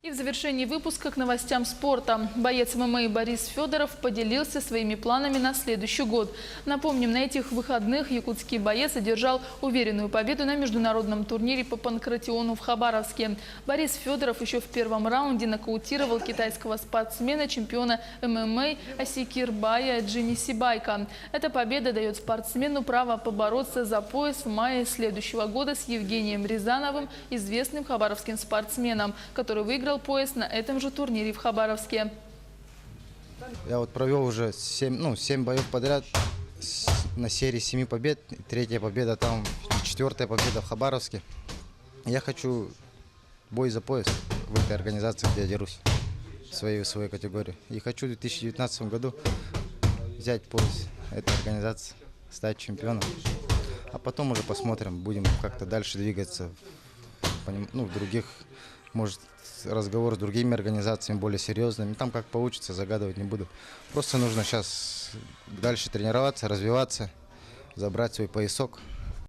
И в завершении выпуска к новостям спорта. Боец ММА Борис Федоров поделился своими планами на следующий год. Напомним, на этих выходных якутский боец одержал уверенную победу на международном турнире по панкратиону в Хабаровске. Борис Федоров еще в первом раунде нокаутировал китайского спортсмена, чемпиона ММА Асикирбая Джинисибайка. Эта победа дает спортсмену право побороться за пояс в мае следующего года с Евгением Рязановым, известным хабаровским спортсменом, который выиграл пояс на этом же турнире в Хабаровске. Я вот провел уже 7 боев подряд на серии 7 побед. Третья победа там, четвертая победа в Хабаровске. Я хочу бой за пояс в этой организации, где я дерусь, в своей весовой категории. И хочу в 2019 году взять пояс этой организации, стать чемпионом. А потом уже посмотрим, будем как-то дальше двигаться в других, может, разговор с другими организациями более серьезными. Там как получится, загадывать не буду. Просто нужно сейчас дальше тренироваться, развиваться, забрать свой поясок.